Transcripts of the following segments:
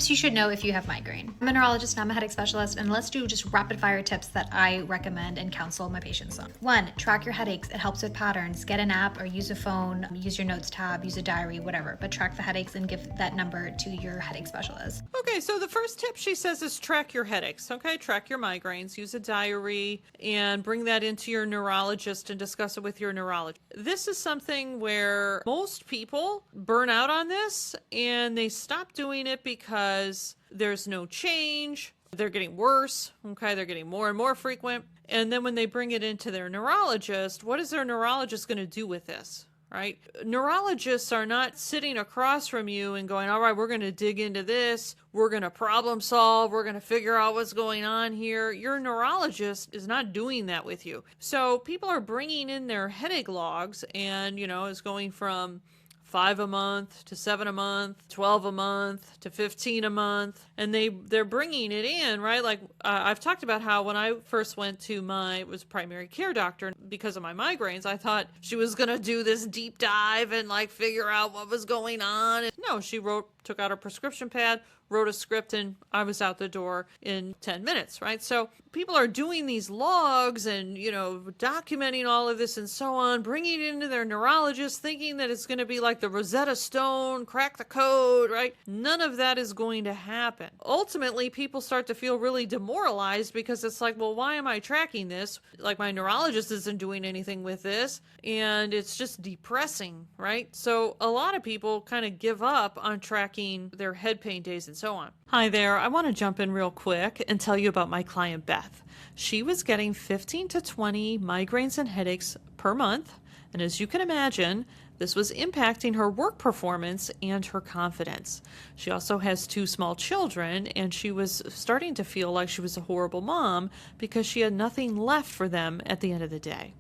tips you should know if you have migraine. I'm a neurologist and I'm a headache specialist, and let's do just rapid fire tips that I recommend and counsel my patients on. 1, track your headaches. It helps with patterns. Get an app or use a phone, use your notes tab, use a diary, whatever, but track the headaches and give that number to your headache specialist. Okay, so the first tip she says is track your headaches. Okay, track your migraines, use a diary, and bring that into your neurologist and discuss it with your neurologist. This is something where most people burn out on this and they stop doing it because there's no change. They're getting worse. Okay, they're getting more and more frequent. And then when they bring it into their neurologist, what is their neurologist going to do with this? Right? Neurologists are not sitting across from you and going, all right, we're going to dig into this. We're going to problem solve. We're going to figure out what's going on here. Your neurologist is not doing that with you. So people are bringing in their headache logs and, it's going from 5 a month to 7 a month, 12 a month to 15 a month. And they're bringing it in, right? Like I've talked about how when I first went to my primary care doctor because of my migraines, I thought she was going to do this deep dive and figure out what was going on. And no, she took out a prescription pad, wrote a script, and I was out the door in 10 minutes, right? So people are doing these logs and, documenting all of this and so on, bringing it into their neurologist, thinking that it's going to be like the Rosetta Stone, crack the code, right? None of that is going to happen. Ultimately, people start to feel really demoralized because it's like, well, why am I tracking this? Like my neurologist isn't doing anything with this, and it's just depressing, right? So a lot of people kind of give up on tracking their head pain days and so on. Hi there. I want to jump in real quick and tell you about my client Beth. She was getting 15 to 20 migraines and headaches per month, and as you can imagine, this was impacting her work performance and her confidence. She also has 2 small children, and she was starting to feel like she was a horrible mom because she had nothing left for them at the end of the day.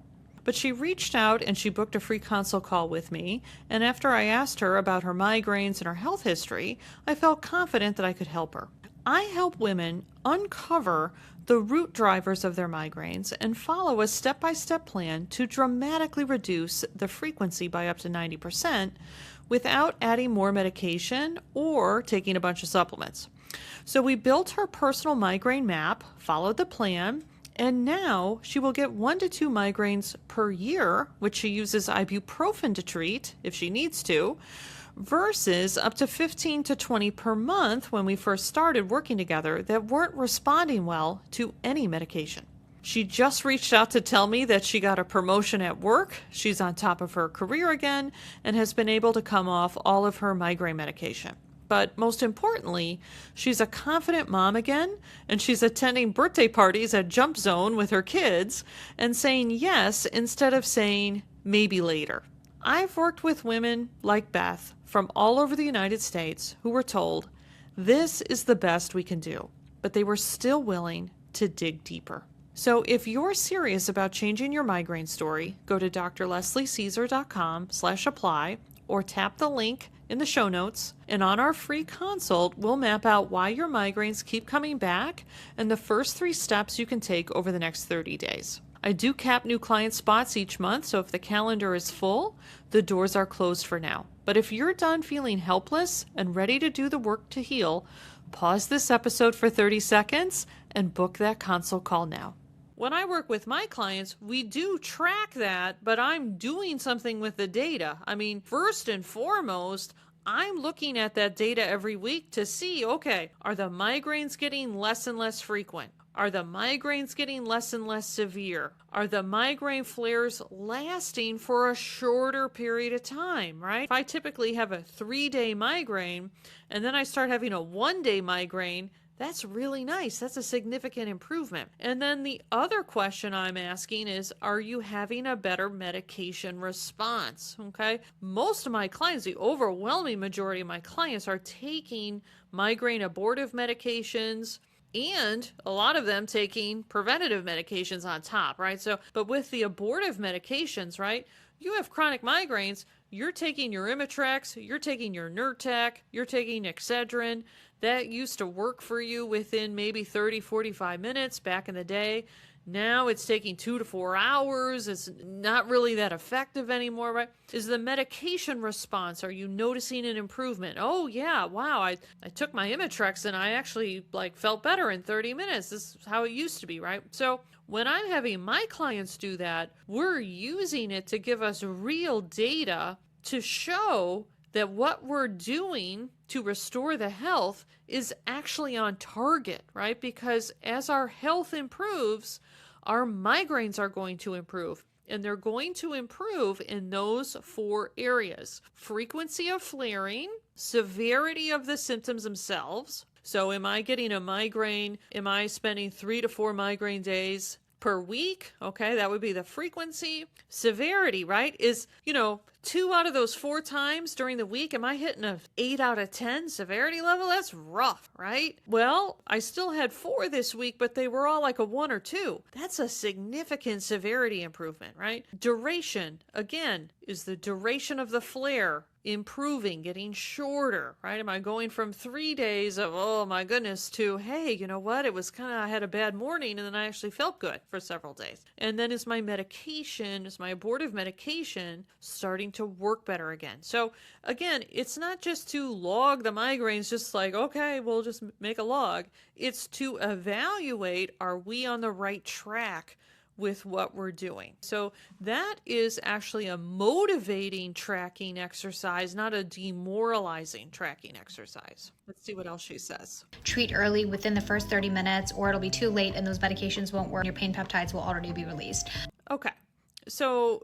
But she reached out and she booked a free consult call with me, and after I asked her about her migraines and her health history, I felt confident that I could help her. I help women uncover the root drivers of their migraines and follow a step-by-step plan to dramatically reduce the frequency by up to 90% without adding more medication or taking a bunch of supplements. So we built her personal migraine map, followed the plan, and now she will get 1 to 2 migraines per year, which she uses ibuprofen to treat if she needs to, versus up to 15 to 20 per month when we first started working together that weren't responding well to any medication. She just reached out to tell me that she got a promotion at work, she's on top of her career again, and has been able to come off all of her migraine medication. But most importantly, she's a confident mom again, and she's attending birthday parties at Jump Zone with her kids and saying yes instead of saying maybe later. I've worked with women like Beth from all over the United States who were told, this is the best we can do, but they were still willing to dig deeper. So if you're serious about changing your migraine story, go to drlesliecaesar.com/apply or tap the link in the show notes, and on our free consult, we'll map out why your migraines keep coming back and the first 3 steps you can take over the next 30 days. I do cap new client spots each month, so if the calendar is full, the doors are closed for now. But if you're done feeling helpless and ready to do the work to heal, pause this episode for 30 seconds and book that consult call now. When I work with my clients, we do track that, but I'm doing something with the data. I mean, first and foremost, I'm looking at that data every week to see, okay, are the migraines getting less and less frequent? Are the migraines getting less and less severe? Are the migraine flares lasting for a shorter period of time, right? If I typically have a 3-day migraine and then I start having a 1-day migraine, that's really nice. That's a significant improvement. And then the other question I'm asking is, are you having a better medication response? Okay. Most of my clients, the overwhelming majority of my clients, are taking migraine abortive medications, and a lot of them taking preventative medications on top, right? So, but with the abortive medications, right, you have chronic migraines, you're taking your Imitrex, you're taking your Nurtec, you're taking Excedrin. That used to work for you within maybe 30, 45 minutes back in the day. Now it's taking 2 to 4 hours. It's not really that effective anymore, right? Is the medication response, are you noticing an improvement? Oh yeah, wow, I took my Imitrex and I actually felt better in 30 minutes. This is how it used to be, right? So when I'm having my clients do that, we're using it to give us real data to show that what we're doing to restore the health is actually on target, right? Because as our health improves, our migraines are going to improve. And they're going to improve in those 4 areas: frequency of flaring, severity of the symptoms themselves. So am I getting a migraine? Am I spending 3 to 4 migraine days per week? Okay, that would be the frequency. Severity, right, is, 2 out of those 4 times during the week, am I hitting a 8 out of 10 severity level? That's rough, right? Well, I still had 4 this week, but they were all like a 1 or 2. That's a significant severity improvement, right? Duration, again, is the duration of the flare improving, getting shorter, right? Am I going from 3 days of, oh my goodness, to, hey, you know what? It was I had a bad morning and then I actually felt good for several days. And then is my abortive medication starting to work better again? So again, it's not just to log the migraines, just okay, we'll just make a log. It's to evaluate, are we on the right track with what we're doing? So that is actually a motivating tracking exercise, not a demoralizing tracking exercise. Let's see what else she says. Treat early within the first 30 minutes, or it'll be too late and those medications won't work. Your pain peptides will already be released. Okay, so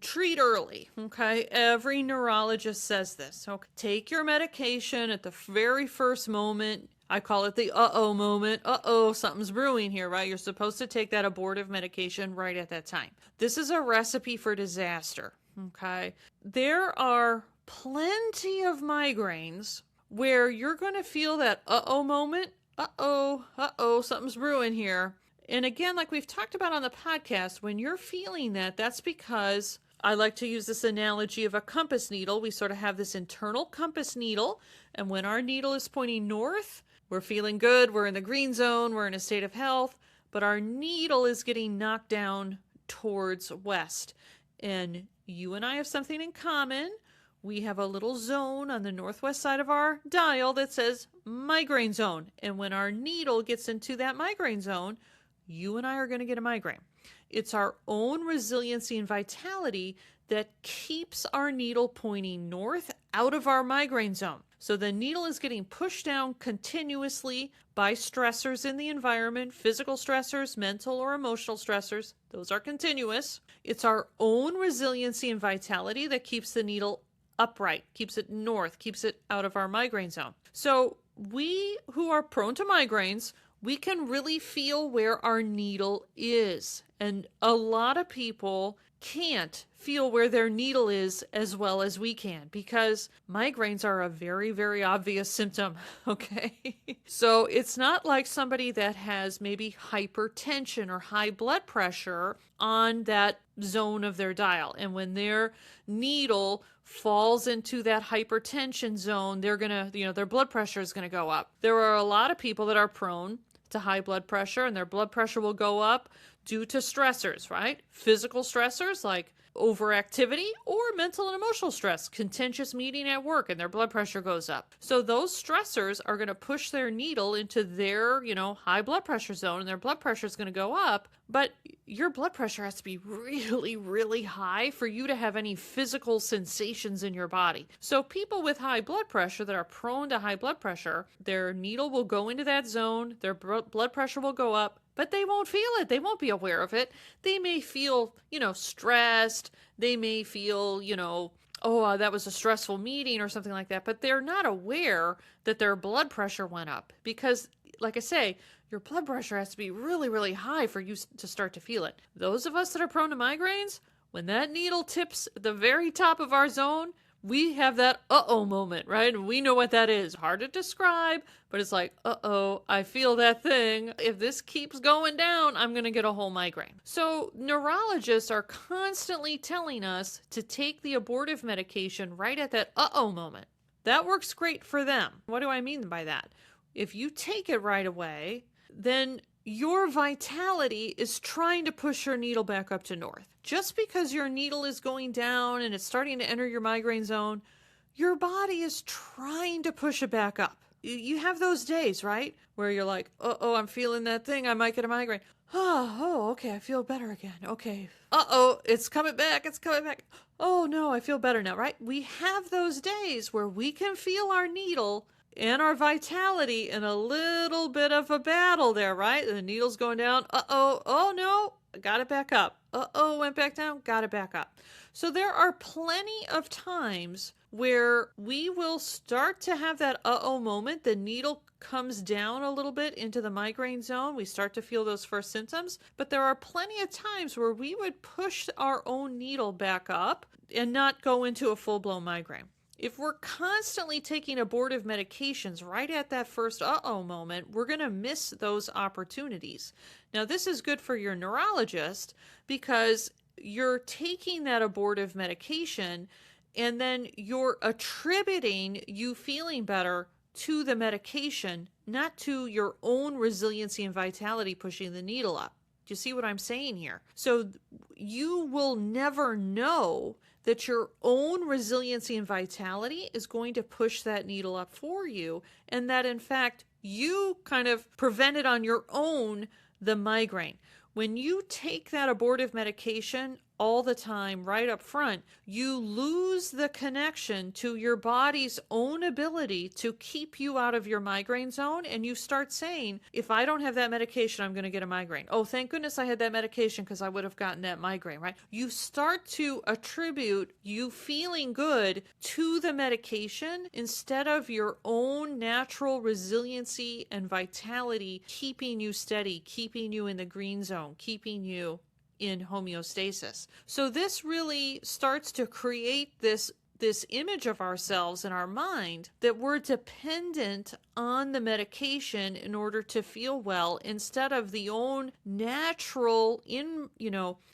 treat early, okay? Every neurologist says this. Okay, take your medication at the very first moment. I call it the uh-oh moment. Uh-oh, something's brewing here, right? You're supposed to take that abortive medication right at that time. This is a recipe for disaster, okay? There are plenty of migraines where you're going to feel that uh-oh moment. Uh-oh, something's brewing here. And again, like we've talked about on the podcast, when you're feeling that, that's because I like to use this analogy of a compass needle. We sort of have this internal compass needle, and when our needle is pointing north, we're feeling good, we're in the green zone, we're in a state of health, but our needle is getting knocked down towards west. And you and I have something in common. We have a little zone on the northwest side of our dial that says migraine zone. And when our needle gets into that migraine zone, you and I are going to get a migraine. It's our own resiliency and vitality that keeps our needle pointing north out of our migraine zone. So the needle is getting pushed down continuously by stressors in the environment, physical stressors, mental or emotional stressors. Those are continuous. It's our own resiliency and vitality that keeps the needle upright, keeps it north, keeps it out of our migraine zone. So we who are prone to migraines, we can really feel where our needle is. And a lot of people can't feel where their needle is as well as we can, because migraines are a very, very obvious symptom, okay? So it's not like somebody that has maybe hypertension or high blood pressure on that zone of their dial. And when their needle falls into that hypertension zone, they're gonna, their blood pressure is gonna go up. There are a lot of people that are prone to high blood pressure, and their blood pressure will go up due to stressors, right? Physical stressors like overactivity, or mental and emotional stress, contentious meeting at work, and their blood pressure goes up. So those stressors are going to push their needle into their, high blood pressure zone, and their blood pressure is going to go up. But your blood pressure has to be really, really high for you to have any physical sensations in your body. So people with high blood pressure that are prone to high blood pressure, their needle will go into that zone, their blood pressure will go up, but they won't feel it. They won't be aware of it. They may feel, stressed. They may feel, oh, that was a stressful meeting or something like that. But they're not aware that their blood pressure went up because, like I say, your blood pressure has to be really, really high for you to start to feel it. Those of us that are prone to migraines, when that needle tips the very top of our zone, we have that uh-oh moment, right? And we know what that is. Hard to describe, but it's like, uh-oh, I feel that thing. If this keeps going down, I'm going to get a whole migraine. So neurologists are constantly telling us to take the abortive medication right at that uh-oh moment. That works great for them. What do I mean by that? If you take it right away, then your vitality is trying to push your needle back up to north. Just because your needle is going down and it's starting to enter your migraine zone, your body is trying to push it back up. You have those days, right? Where you're like, oh, I'm feeling that thing. I might get a migraine. Oh, okay, I feel better again. Okay. It's coming back. It's coming back. Oh, no, I feel better now, right? We have those days where we can feel our needle and our vitality in a little bit of a battle there, right? The needle's going down. Oh no, got it back up. Went back down, got it back up. So there are plenty of times where we will start to have that moment. The needle comes down a little bit into the migraine zone. We start to feel those first symptoms, but there are plenty of times where we would push our own needle back up and not go into a full-blown migraine. If we're constantly taking abortive medications right at that first moment, we're going to miss those opportunities. Now, this is good for your neurologist because you're taking that abortive medication and then you're attributing you feeling better to the medication, not to your own resiliency and vitality pushing the needle up. Do you see what I'm saying here? So you will never know that your own resiliency and vitality is going to push that needle up for you, and that in fact you kind of prevented on your own the migraine. When you take that abortive medication all the time right up front, you lose the connection to your body's own ability to keep you out of your migraine zone, and you start saying, if I don't have that medication, I'm going to get a migraine. Oh, thank goodness I had that medication because I would have gotten that migraine, right? You start to attribute you feeling good to the medication instead of your own natural resiliency and vitality keeping you steady, keeping you in the green zone, keeping you in homeostasis. So this really starts to create this image of ourselves in our mind that we're dependent on the medication in order to feel well instead of the own natural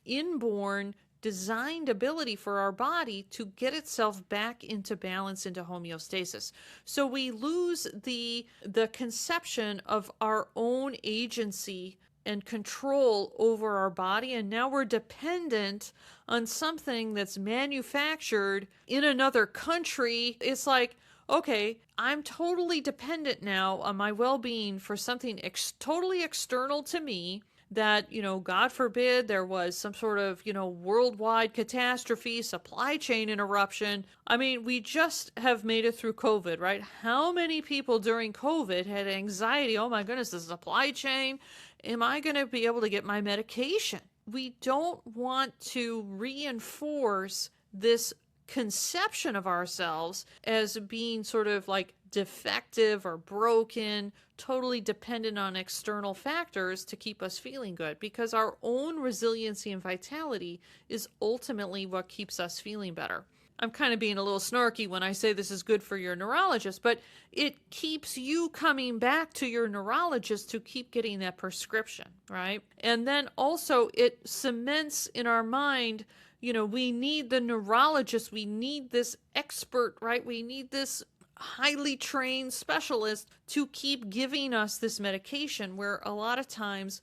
inborn designed ability for our body to get itself back into balance, into homeostasis. So we lose the conception of our own agency and control over our body, and now we're dependent on something that's manufactured in another country. It's like, okay, I'm totally dependent now on my well-being for something totally external to me that, God forbid there was some sort of, worldwide catastrophe, supply chain interruption. I mean, we just have made it through COVID, right? How many people during COVID had anxiety? Oh my goodness, the supply chain. Am I going to be able to get my medication? We don't want to reinforce this conception of ourselves as being sort of like defective or broken, totally dependent on external factors to keep us feeling good, because our own resiliency and vitality is ultimately what keeps us feeling better. I'm kind of being a little snarky when I say this is good for your neurologist, but it keeps you coming back to your neurologist to keep getting that prescription, right? And then also it cements in our mind, we need the neurologist, we need this expert, right? We need this highly trained specialist to keep giving us this medication, where a lot of times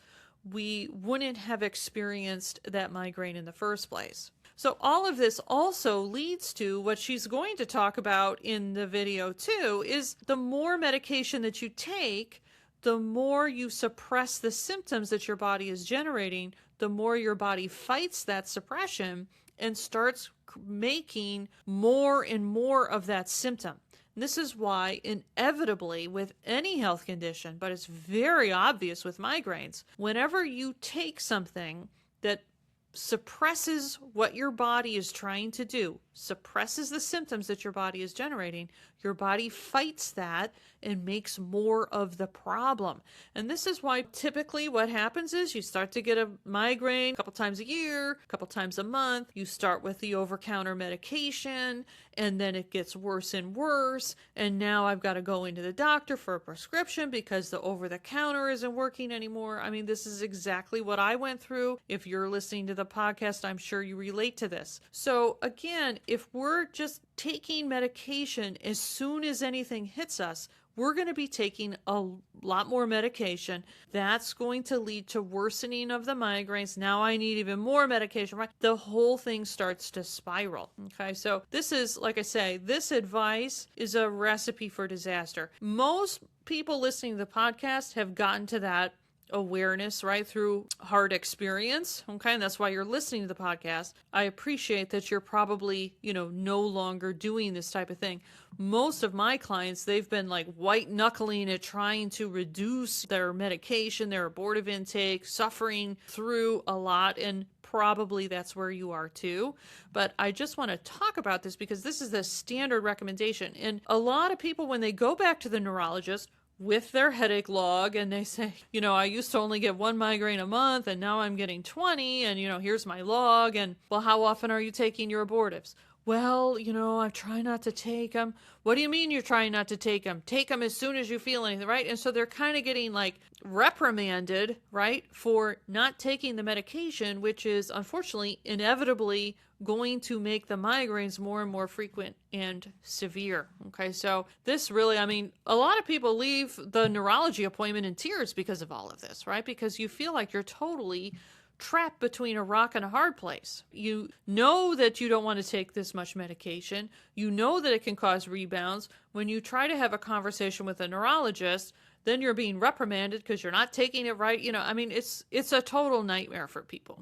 we wouldn't have experienced that migraine in the first place. So all of this also leads to what she's going to talk about in the video too, is the more medication that you take, the more you suppress the symptoms that your body is generating, the more your body fights that suppression and starts making more and more of that symptom. And this is why inevitably with any health condition, but it's very obvious with migraines, whenever you take something that suppresses what your body is trying to do, suppresses the symptoms that your body is generating, your body fights that and makes more of the problem. And this is why typically what happens is you start to get a migraine a couple times a year, a couple times a month. You start with the over-counter medication, and then it gets worse and worse. And now I've got to go into the doctor for a prescription because the over-the-counter isn't working anymore. I mean, this is exactly what I went through. If you're listening to the podcast, I'm sure you relate to this. So again, if we're just taking medication as soon as anything hits us, we're going to be taking a lot more medication. That's going to lead to worsening of the migraines. Now I need even more medication, right? The whole thing starts to spiral. Okay, so this is, like I say, this advice is a recipe for disaster. Most people listening to the podcast have gotten to that awareness, right, through hard experience. Okay, and that's why you're listening to the podcast. I appreciate that you're probably, no longer doing this type of thing. Most of my clients, they've been like white knuckling it, trying to reduce their medication, their abortive intake, suffering through a lot, and probably that's where you are too. But I just want to talk about this because this is the standard recommendation. And a lot of people, when they go back to the neurologist with their headache log and they say, I used to only get 1 migraine a month and now I'm getting 20 and, here's my log. And, well, how often are you taking your abortives? Well, I try not to take them. What do you mean you're trying not to take them? Take them as soon as you feel anything, right? And so they're kind of getting like reprimanded, right, for not taking the medication, which is unfortunately inevitably going to make the migraines more and more frequent and severe. Okay, so this really, a lot of people leave the neurology appointment in tears because of all of this, right? Because you feel like you're totally trapped between a rock and a hard place. You know that you don't want to take this much medication. You know that it can cause rebounds. When you try to have a conversation with a neurologist, then you're being reprimanded because you're not taking it right. It's a total nightmare for people.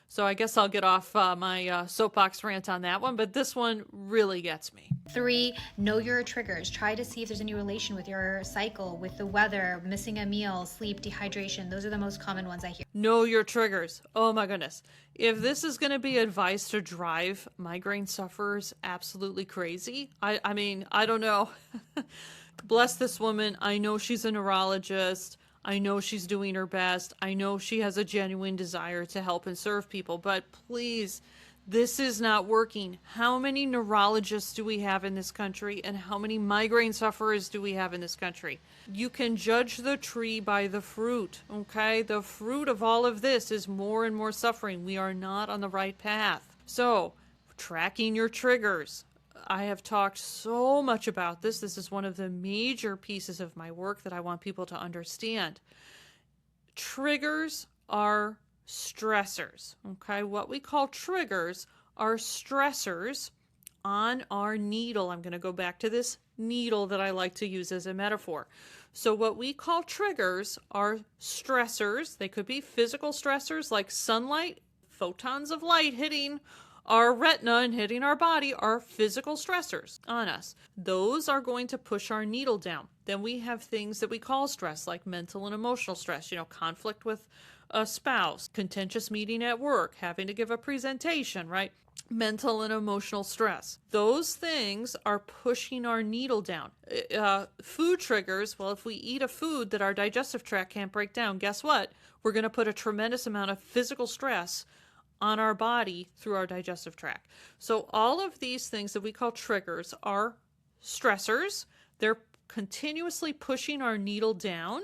So I guess I'll get off my soapbox rant on that one, but this one really gets me. 3, know your triggers. Try to see if there's any relation with your cycle, with the weather, missing a meal, sleep, dehydration. Those are the most common ones I hear. Know your triggers. Oh my goodness. If this is going to be advice to drive migraine sufferers absolutely crazy, I don't know. Bless this woman. I know she's a neurologist. I know she's doing her best. I know she has a genuine desire to help and serve people, but please, this is not working. How many neurologists do we have in this country, and how many migraine sufferers do we have in this country? You can judge the tree by the fruit, okay? The fruit of all of this is more and more suffering. We are not on the right path. So, tracking your triggers. I have talked so much about this. This is one of the major pieces of my work that I want people to understand. Triggers are stressors, okay? What we call triggers are stressors on our needle. I'm going to go back to this needle that I like to use as a metaphor. So what we call triggers are stressors. They could be physical stressors like sunlight, photons of light hitting our retina and hitting our body are physical stressors on us. Those are going to push our needle down. Then we have things that we call stress, like mental and emotional stress, conflict with a spouse, contentious meeting at work, having to give a presentation, right? Mental and emotional stress. Those things are pushing our needle down. Food triggers, well, if we eat a food that our digestive tract can't break down, guess what? We're going to put a tremendous amount of physical stress on our body through our digestive tract. So all of these things that we call triggers are stressors. They're continuously pushing our needle down,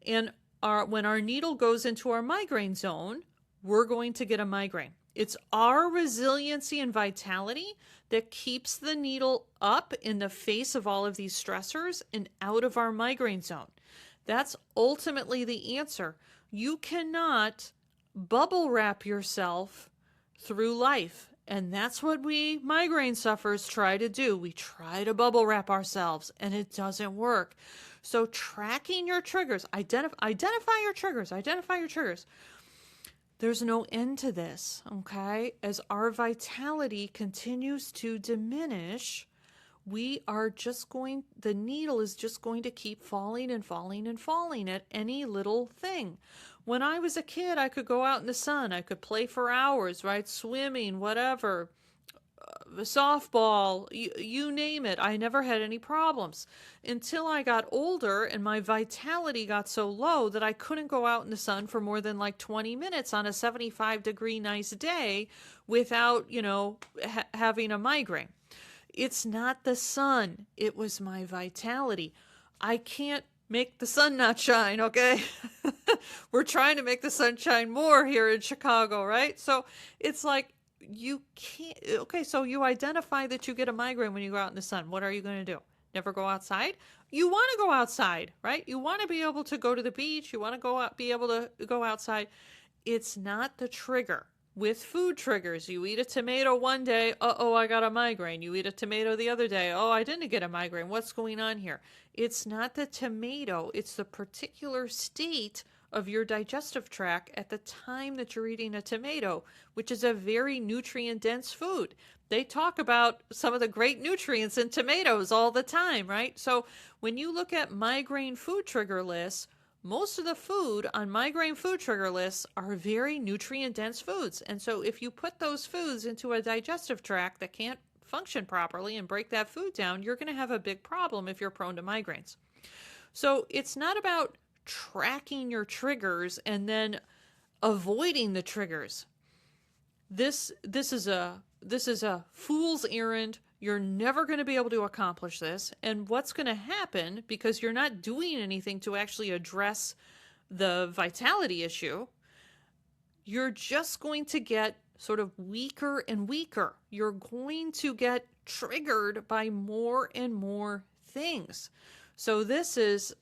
and when our needle goes into our migraine zone, we're going to get a migraine. It's our resiliency and vitality that keeps the needle up in the face of all of these stressors and out of our migraine zone. That's ultimately the answer. You cannot bubble wrap yourself through life. And that's what we migraine sufferers try to do. We try to bubble wrap ourselves and it doesn't work. So tracking your triggers, identify your triggers. There's no end to this, okay? As our vitality continues to diminish, the needle is just going to keep falling and falling and falling at any little thing. When I was a kid, I could go out in the sun. I could play for hours, right? Swimming, whatever, softball, you name it. I never had any problems until I got older and my vitality got so low that I couldn't go out in the sun for more than like 20 minutes on a 75-degree nice day without, having a migraine. It's not the sun. It was my vitality. I can't make the sun not shine, okay? We're trying to make the sun shine more here in Chicago, right? So it's like you can't, okay, so you identify that you get a migraine when you go out in the sun. What are you going to do? Never go outside? you want to go outside, right? You want to be able to go to the beach. You want to go out, be able to go outside. It's not the trigger. With food triggers, you eat a tomato one day, uh-oh, I got a migraine. You eat a tomato the other day, oh, I didn't get a migraine. What's going on here? It's not the tomato. It's the particular state of your digestive tract at the time that you're eating a tomato, which is a very nutrient-dense food. They talk about some of the great nutrients in tomatoes all the time, right? So when you look at migraine food trigger lists, most of the food on migraine food trigger lists are very nutrient-dense foods. And so if you put those foods into a digestive tract that can't function properly and break that food down, you're going to have a big problem if you're prone to migraines. So it's not about tracking your triggers and then avoiding the triggers. This is a fool's errand. You're never going to be able to accomplish this. And what's going to happen, because you're not doing anything to actually address the vitality issue, you're just going to get sort of weaker and weaker. You're going to get triggered by more and more things. So this is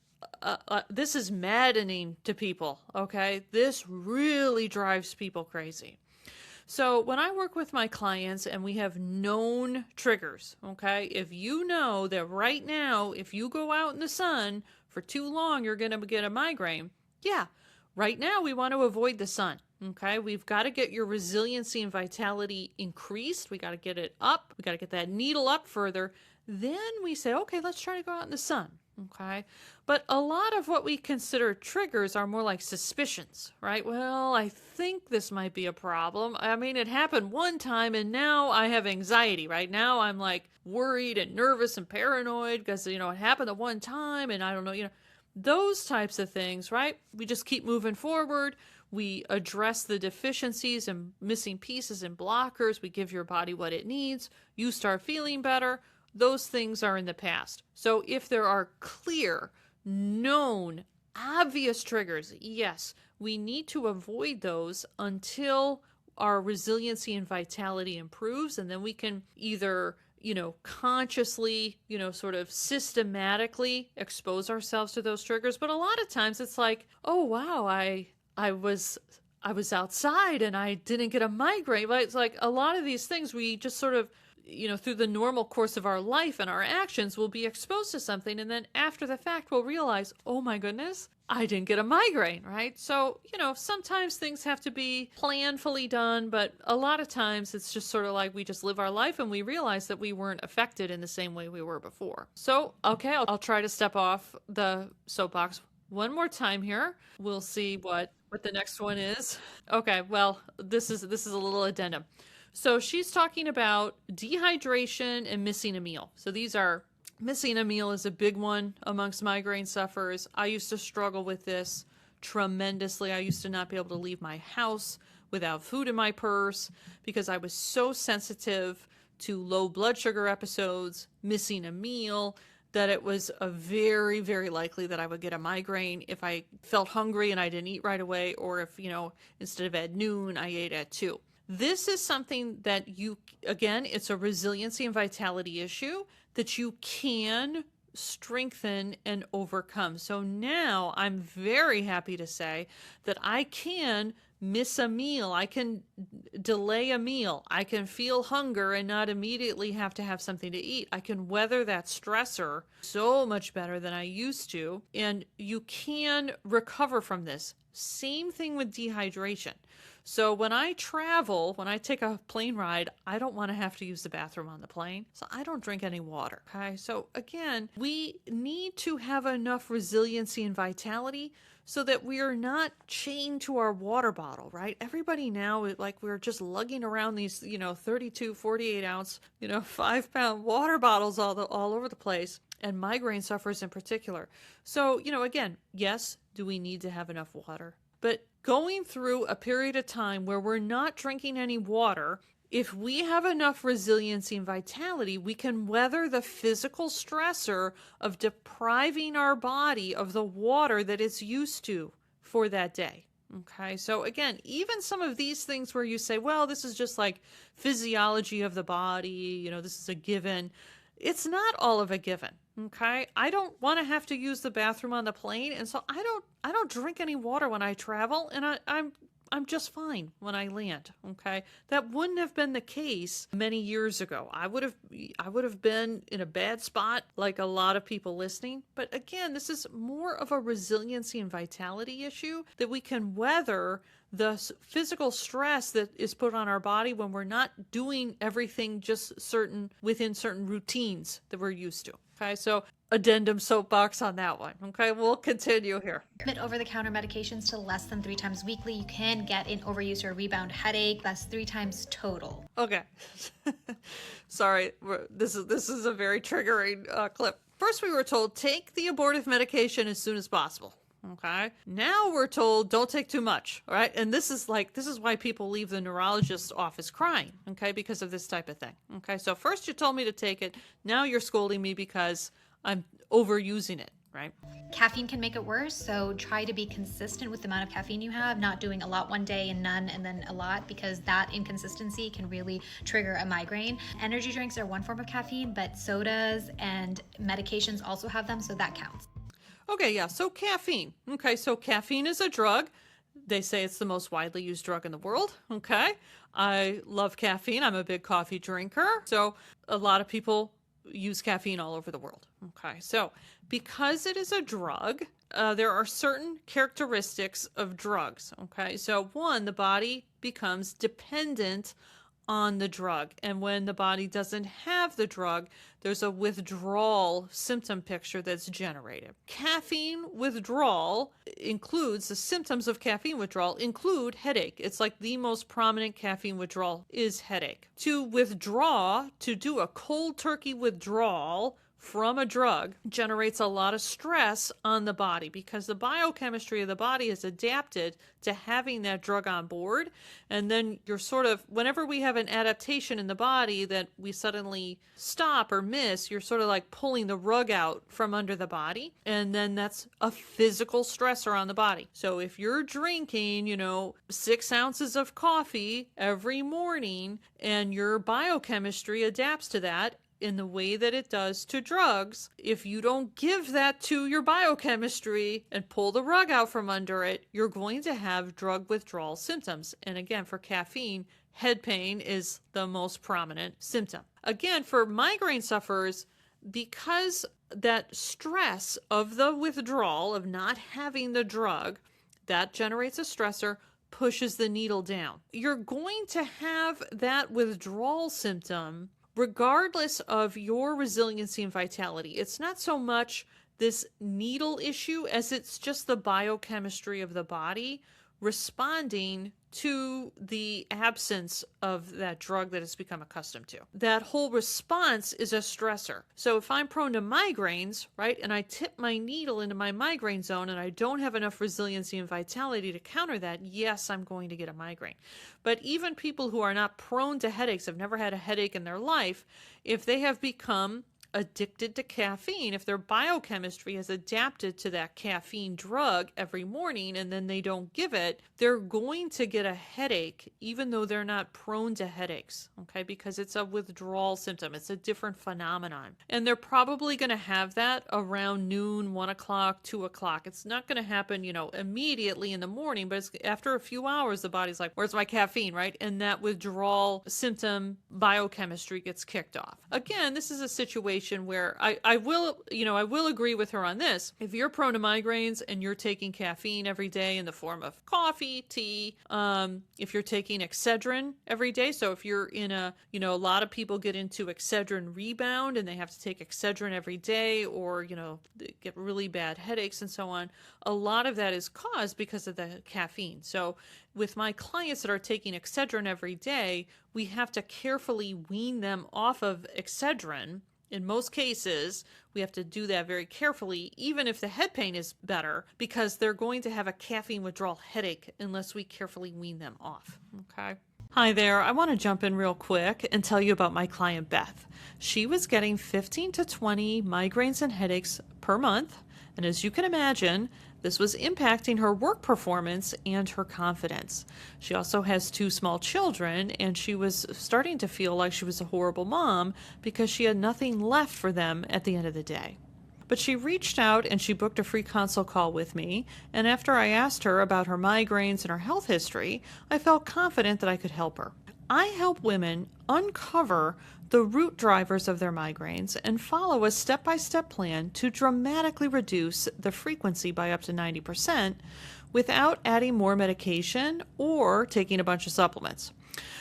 maddening to people, okay? This really drives people crazy. So when I work with my clients and we have known triggers, okay, if you know that right now, if you go out in the sun for too long, you're going to get a migraine. Yeah, right now we want to avoid the sun, okay? We've got to get your resiliency and vitality increased. We got to get it up. We got to get that needle up further. Then we say, okay, let's try to go out in the sun. Okay. But a lot of what we consider triggers are more like suspicions, right? Well, I think this might be a problem. I mean, it happened one time and now I have anxiety, right? Now I'm like worried and nervous and paranoid because, it happened the one time and I don't know, those types of things, right? We just keep moving forward. We address the deficiencies and missing pieces and blockers. We give your body what it needs. You start feeling better. Those things are in the past. So if there are clear, known, obvious triggers, yes, we need to avoid those until our resiliency and vitality improves. And then we can either, consciously, sort of systematically expose ourselves to those triggers. But a lot of times it's like, oh, wow, I was outside and I didn't get a migraine. But it's like a lot of these things we just sort of, through the normal course of our life and our actions, we'll be exposed to something. And then after the fact, we'll realize, oh my goodness, I didn't get a migraine, right? So, sometimes things have to be planfully done, but a lot of times it's just sort of like we just live our life and we realize that we weren't affected in the same way we were before. So, okay, I'll try to step off the soapbox one more time here. We'll see what the next one is. Okay, well, this is a little addendum. So she's talking about dehydration and missing a meal. So missing a meal is a big one amongst migraine sufferers. I used to struggle with this tremendously. I used to not be able to leave my house without food in my purse because I was so sensitive to low blood sugar episodes, missing a meal, that it was very, very likely that I would get a migraine if I felt hungry and I didn't eat right away, or if, instead of at noon, I ate at 2. This is something that it's a resiliency and vitality issue that you can strengthen and overcome. So now I'm very happy to say that I can miss a meal. I can delay a meal. I can feel hunger and not immediately have to have something to eat. I can weather that stressor so much better than I used to. And you can recover from this. Same thing with dehydration. So when I travel, when I take a plane ride, I don't want to have to use the bathroom on the plane. So I don't drink any water. Okay. So again, we need to have enough resiliency and vitality so that we are not chained to our water bottle, right? Everybody now, we're just lugging around these, 32, 48 ounce, 5-pound water bottles all over the place, and migraine sufferers in particular. So, again, yes, do we need to have enough water? But going through a period of time where we're not drinking any water, if we have enough resiliency and vitality, we can weather the physical stressor of depriving our body of the water that it's used to for that day. Okay, so again, even some of these things where you say, well, this is just like physiology of the body, this is a given. it's not all of a given. Okay. I don't want to have to use the bathroom on the plane. And so I don't drink any water when I travel, and I'm just fine when I land. Okay. That wouldn't have been the case many years ago. I would have been in a bad spot like a lot of people listening. But again, this is more of a resiliency and vitality issue that we can weather the physical stress that is put on our body when we're not doing everything just within certain routines that we're used to. Okay, so addendum soapbox on that one. Okay, we'll continue here. Limit over-the-counter medications to less than 3 times weekly. You can get an overuse or rebound headache. That's 3 times total. Okay, sorry, this is a very triggering clip. First, we were told take the abortive medication as soon as possible. Okay. Now we're told don't take too much. All right. And this is why people leave the neurologist's office crying. Okay. Because of this type of thing. Okay. So first you told me to take it. Now you're scolding me because I'm overusing it. Right. Caffeine can make it worse. So try to be consistent with the amount of caffeine you have, not doing a lot one day and none and then a lot, because that inconsistency can really trigger a migraine. Energy drinks are one form of caffeine, but sodas and medications also have them. So that counts. Okay, yeah, so caffeine. Okay, so caffeine is a drug. They say it's the most widely used drug in the world. Okay, I love caffeine. I'm a big coffee drinker. So a lot of people use caffeine all over the world. Okay, so because it is a drug, there are certain characteristics of drugs. Okay, so one, the body becomes dependent on the drug. And when the body doesn't have the drug, there's a withdrawal symptom picture that's generated. Caffeine withdrawal includes, the symptoms of caffeine withdrawal include headache. It's like the most prominent caffeine withdrawal is headache. To withdraw, to do a cold turkey withdrawal from a drug generates a lot of stress on the body because the biochemistry of the body is adapted to having that drug on board. And then you're whenever we have an adaptation in the body that we suddenly stop or miss, you're sort of like pulling the rug out from under the body. And then that's a physical stressor on the body. So if you're drinking, 6 ounces of coffee every morning and your biochemistry adapts to that, in the way that it does to drugs, if you don't give that to your biochemistry and pull the rug out from under it, you're going to have drug withdrawal symptoms. And again, for caffeine, head pain is the most prominent symptom. Again, for migraine sufferers, because that stress of the withdrawal, of not having the drug, that generates a stressor, pushes the needle down. You're going to have that withdrawal symptom regardless of your resiliency and vitality. It's not so much this needle issue as it's just the biochemistry of the body responding to the absence of that drug that it's become accustomed to. That whole response is a stressor. So if I'm prone to migraines, right, and I tip my needle into my migraine zone and I don't have enough resiliency and vitality to counter that, yes, I'm going to get a migraine. But even people who are not prone to headaches, have never had a headache in their life, if they have become addicted to caffeine, if their biochemistry has adapted to that caffeine drug every morning and then they don't give it, they're going to get a headache even though they're not prone to headaches, okay? Because it's a withdrawal symptom. It's a different phenomenon. And they're probably going to have that around noon, 1 o'clock, 2 o'clock. It's not going to happen, immediately in the morning, but it's after a few hours, the body's like, where's my caffeine, right? And that withdrawal symptom biochemistry gets kicked off. Again, this is a situation where I will agree with her on this. If you're prone to migraines and you're taking caffeine every day in the form of coffee, tea, if you're taking Excedrin every day, so if you're in a lot of people get into Excedrin rebound and they have to take Excedrin every day, or they get really bad headaches and so on, a lot of that is caused because of the caffeine. So with my clients that are taking Excedrin every day, we have to carefully wean them off of Excedrin. In most cases, we have to do that very carefully, even if the head pain is better, because they're going to have a caffeine withdrawal headache unless we carefully wean them off. Okay. Hi there. I want to jump in real quick and tell you about my client, Beth. She was getting 15 to 20 migraines and headaches per month. And as you can imagine, This was impacting her work performance and her confidence. She also has 2 small children, and she was starting to feel like she was a horrible mom because she had nothing left for them at the end of the day. But she reached out and she booked a free consult call with me, and after I asked her about her migraines and her health history, I felt confident that I could help her. I help women uncover the root drivers of their migraines and follow a step-by-step plan to dramatically reduce the frequency by up to 90% without adding more medication or taking a bunch of supplements.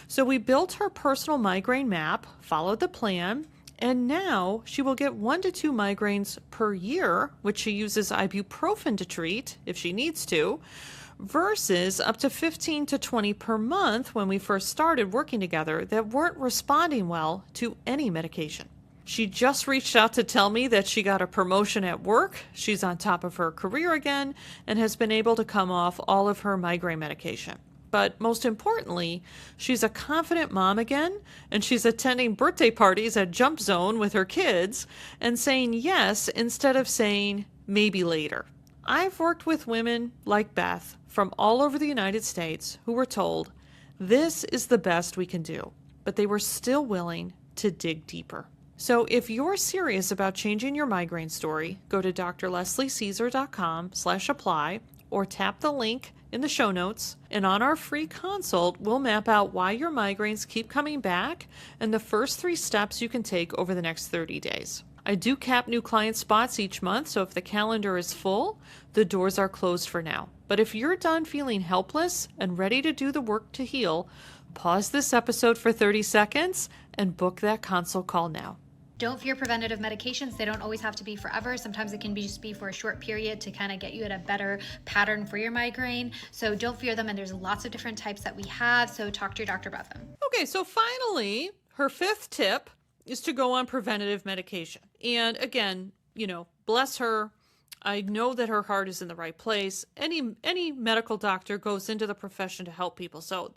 So we built her personal migraine map, followed the plan, and now she will get 1 to 2 migraines per year, which she uses ibuprofen to treat if she needs to, versus up to 15 to 20 per month when we first started working together that weren't responding well to any medication. She just reached out to tell me that she got a promotion at work, she's on top of her career again, and has been able to come off all of her migraine medication. But most importantly, she's a confident mom again, and she's attending birthday parties at Jump Zone with her kids and saying yes instead of saying maybe later. I've worked with women like Beth from all over the United States who were told, this is the best we can do, but they were still willing to dig deeper. So if you're serious about changing your migraine story, go to drlesliecaesar.com/apply or tap the link in the show notes, and on our free consult, we'll map out why your migraines keep coming back and the first 3 steps you can take over the next 30 days. I do cap new client spots each month, so if the calendar is full, the doors are closed for now. But if you're done feeling helpless and ready to do the work to heal, pause this episode for 30 seconds and book that consult call now. Don't fear preventative medications. They don't always have to be forever. Sometimes it can just be for a short period to kind of get you at a better pattern for your migraine. So don't fear them. And there's lots of different types that we have. So talk to your doctor about them. Okay, so finally, her 5th tip is to go on preventative medication. And again, bless her. I know that her heart is in the right place. Any medical doctor goes into the profession to help people. So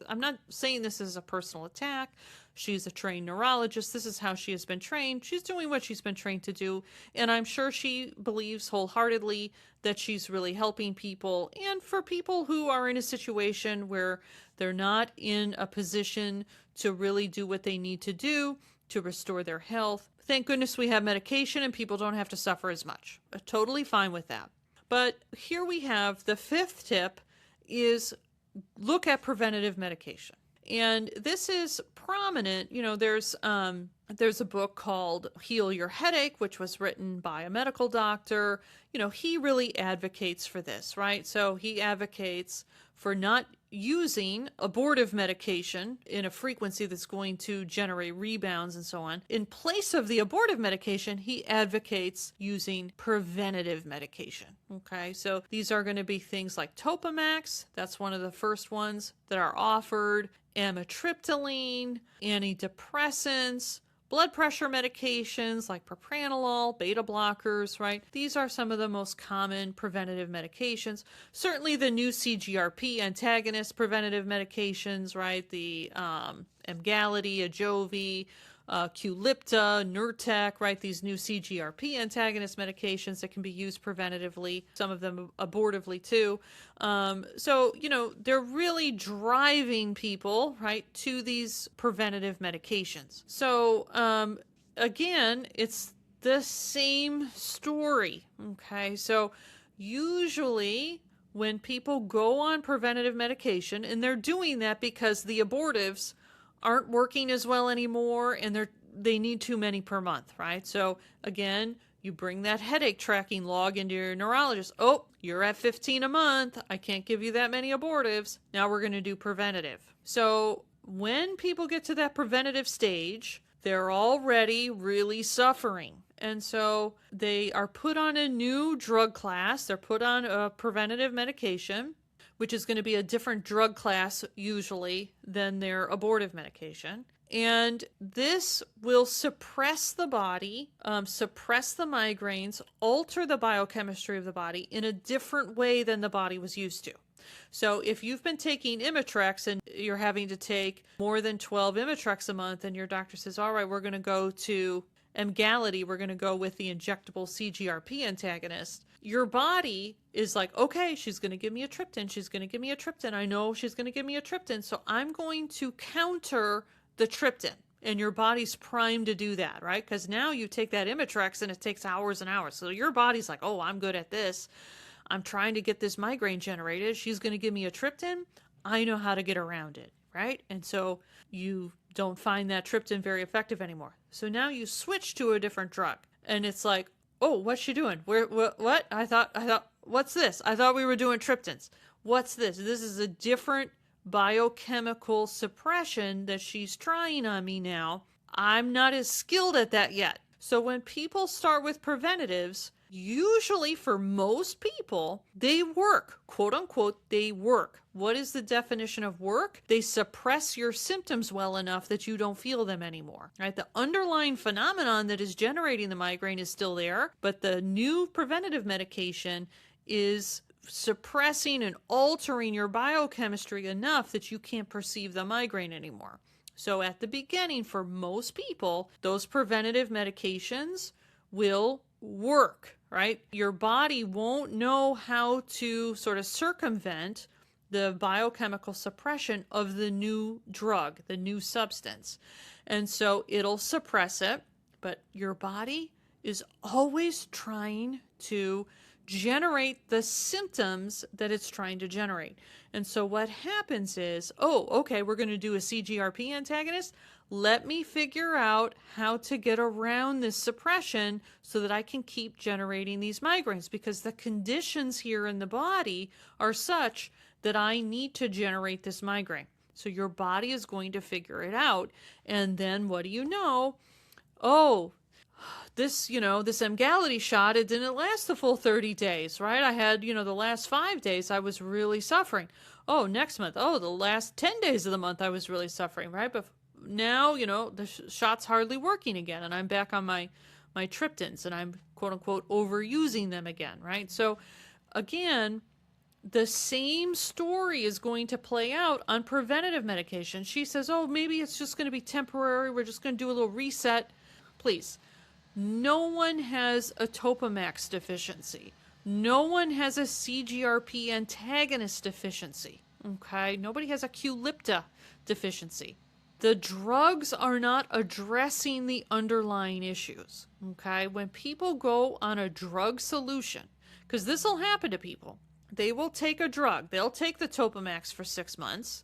I'm not saying this is a personal attack. She's a trained neurologist. This is how she has been trained. She's doing what she's been trained to do. And I'm sure she believes wholeheartedly that she's really helping people. And for people who are in a situation where they're not in a position to really do what they need to do to restore their health, thank goodness we have medication and people don't have to suffer as much. I'm totally fine with that. But here we have the 5th tip is look at preventative medication. And this is prominent. There's a book called Heal Your Headache, which was written by a medical doctor. He really advocates for this, right? So he advocates for not using abortive medication in a frequency that's going to generate rebounds and so on. In place of the abortive medication, he advocates using preventative medication. Okay, so these are going to be things like Topamax. That's one of the first ones that are offered. Amitriptyline, antidepressants, blood pressure medications like propranolol, beta blockers, right? These are some of the most common preventative medications. Certainly the new CGRP antagonist preventative medications, right? The Emgality, Ajovy, Qulipta, Nurtec, right? These new CGRP antagonist medications that can be used preventatively, some of them abortively too. So, they're really driving people, right, to these preventative medications. So, again, it's the same story, okay? So usually when people go on preventative medication, and they're doing that because the abortives aren't working as well anymore and they need too many per month, right? So again, you bring that headache tracking log into your neurologist. Oh, you're at 15 a month. I can't give you that many abortives. Now we're going to do preventative. So when people get to that preventative stage, they're already really suffering. And so they are put on a new drug class. They're put on a preventative medication, which is going to be a different drug class usually than their abortive medication. And this will suppress the body, suppress the migraines, alter the biochemistry of the body in a different way than the body was used to. So if you've been taking Imitrex and you're having to take more than 12 Imitrex a month and your doctor says, all right, we're going to go to Emgality, we're going to go with the injectable CGRP antagonist. Your body is like, okay, she's going to give me a triptan. She's going to give me a triptan. I know she's going to give me a triptan. So I'm going to counter the triptan. And your body's primed to do that, right? Because now you take that Imitrex and it takes hours and hours. So your body's like, oh, I'm good at this. I'm trying to get this migraine generated. She's going to give me a triptan. I know how to get around it, right? And so you don't find that triptan very effective anymore. So now you switch to a different drug. And it's like, oh, what's she doing? What? I thought, what's this? I thought we were doing triptans. What's this? This is a different biochemical suppression that she's trying on me now. I'm not as skilled at that yet. So when people start with preventatives, usually for most people, they work, quote unquote, they work. What is the definition of work? They suppress your symptoms well enough that you don't feel them anymore, right? The underlying phenomenon that is generating the migraine is still there, but the new preventative medication is suppressing and altering your biochemistry enough that you can't perceive the migraine anymore. So at the beginning, for most people, those preventative medications will work, right? Your body won't know how to sort of circumvent the biochemical suppression of the new drug, the new substance. And so it'll suppress it, but your body is always trying to generate the symptoms that it's trying to generate. And so what happens is, oh, okay, we're going to do a CGRP antagonist. Let me figure out how to get around this suppression so that I can keep generating these migraines, because the conditions here in the body are such that I need to generate this migraine. So your body is going to figure it out. And then what do you know? Oh, this Emgality shot, it didn't last the full 30 days, right? I had, the last 5 days I was really suffering. Oh, next month. Oh, the last 10 days of the month I was really suffering, right? But now, the shot's hardly working again, and I'm back on my triptans, and I'm, quote unquote, overusing them again, right? So again, the same story is going to play out on preventative medication. She says, oh, maybe it's just going to be temporary. We're just going to do a little reset. Please. No one has a Topamax deficiency. No one has a CGRP antagonist deficiency. Okay? Nobody has a Qulipta deficiency. The drugs are not addressing the underlying issues. Okay? When people go on a drug solution, because this will happen to people, they will take a drug. They'll take the Topamax for 6 months,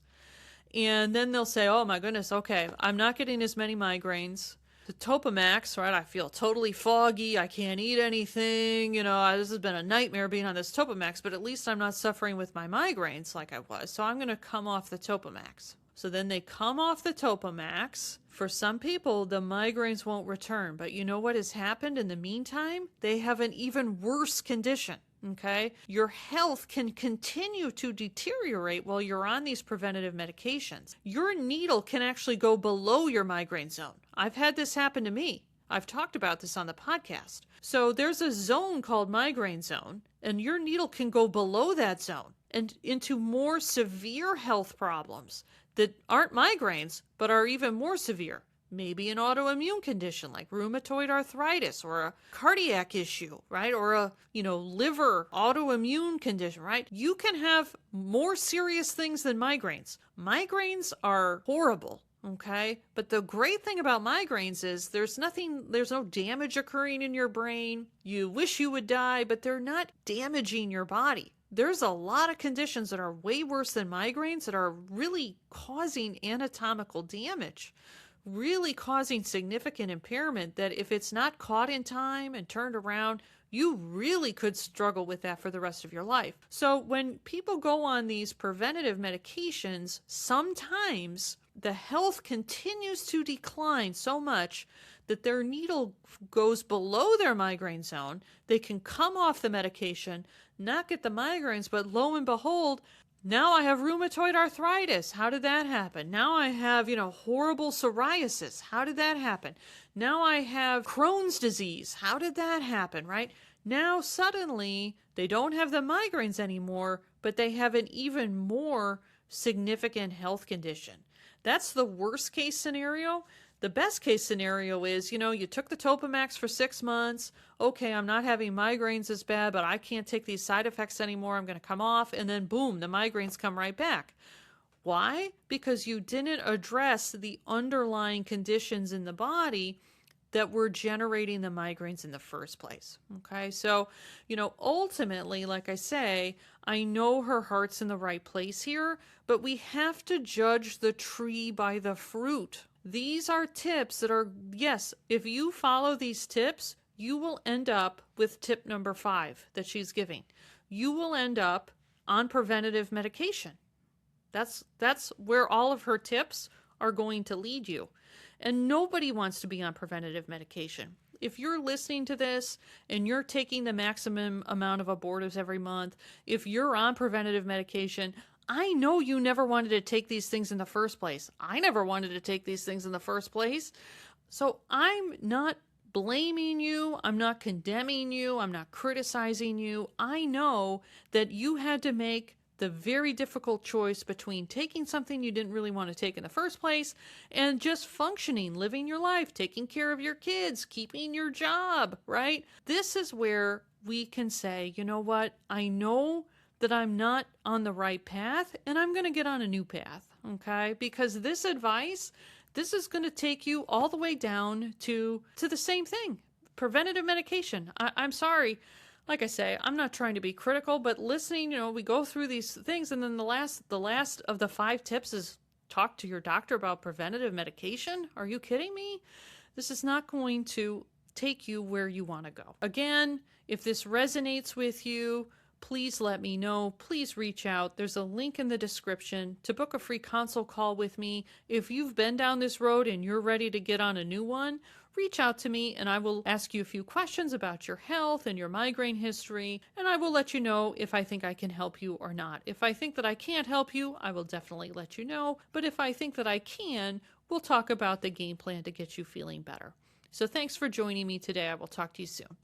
and then they'll say, oh my goodness, okay, I'm not getting as many migraines. The Topamax, right, I feel totally foggy. I can't eat anything. This has been a nightmare being on this Topamax, but at least I'm not suffering with my migraines like I was. So I'm going to come off the Topamax. So then they come off the Topamax. For some people, the migraines won't return. But you know what has happened in the meantime? They have an even worse condition. Okay? Your health can continue to deteriorate while you're on these preventative medications. Your needle can actually go below your migraine zone. I've had this happen to me. I've talked about this on the podcast. So there's a zone called migraine zone, and your needle can go below that zone and into more severe health problems that aren't migraines, but are even more severe. Maybe an autoimmune condition like rheumatoid arthritis or a cardiac issue, right? Or a, liver autoimmune condition, right? You can have more serious things than migraines. Migraines are horrible, okay? But the great thing about migraines is there's no damage occurring in your brain. You wish you would die, but they're not damaging your body. There's a lot of conditions that are way worse than migraines that are really causing anatomical damage, really causing significant impairment that if it's not caught in time and turned around, you really could struggle with that for the rest of your life. So when people go on these preventative medications, sometimes the health continues to decline so much that their needle goes below their migraine zone. They can come off the medication, not get the migraines, but lo and behold, now I have rheumatoid arthritis. How did that happen? Now I have, horrible psoriasis. How did that happen? Now I have Crohn's disease. How did that happen, right? Now suddenly they don't have the migraines anymore, but they have an even more significant health condition. That's the worst case scenario. The best case scenario is, you took the Topamax for 6 months. Okay, I'm not having migraines as bad, but I can't take these side effects anymore. I'm going to come off. And then boom, the migraines come right back. Why? Because you didn't address the underlying conditions in the body that were generating the migraines in the first place. Okay, so, ultimately, like I say, I know her heart's in the right place here, but we have to judge the tree by the fruit. These are tips that are, yes, if you follow these tips, you will end up with tip number 5 that she's giving. You will end up on preventative medication. That's where all of her tips are going to lead you. And nobody wants to be on preventative medication. If you're listening to this and you're taking the maximum amount of abortives every month, if you're on preventative medication, I know you never wanted to take these things in the first place. I never wanted to take these things in the first place. So I'm not blaming you. I'm not condemning you. I'm not criticizing you. I know that you had to make the very difficult choice between taking something you didn't really want to take in the first place and just functioning, living your life, taking care of your kids, keeping your job, right? This is where we can say, you know what? I know that I'm not on the right path and I'm going to get on a new path, okay? Because this advice, this is going to take you all the way down to the same thing, preventative medication. I'm sorry. Like I say, I'm not trying to be critical, but listening, we go through these things, and then the last of the 5 tips is talk to your doctor about preventative medication. Are you kidding me? This is not going to take you where you want to go. Again, if this resonates with you, please let me know. Please reach out. There's a link in the description to book a free consult call with me. If you've been down this road and you're ready to get on a new one, reach out to me and I will ask you a few questions about your health and your migraine history, and I will let you know if I think I can help you or not. If I think that I can't help you, I will definitely let you know, but if I think that I can, we'll talk about the game plan to get you feeling better. So thanks for joining me today. I will talk to you soon.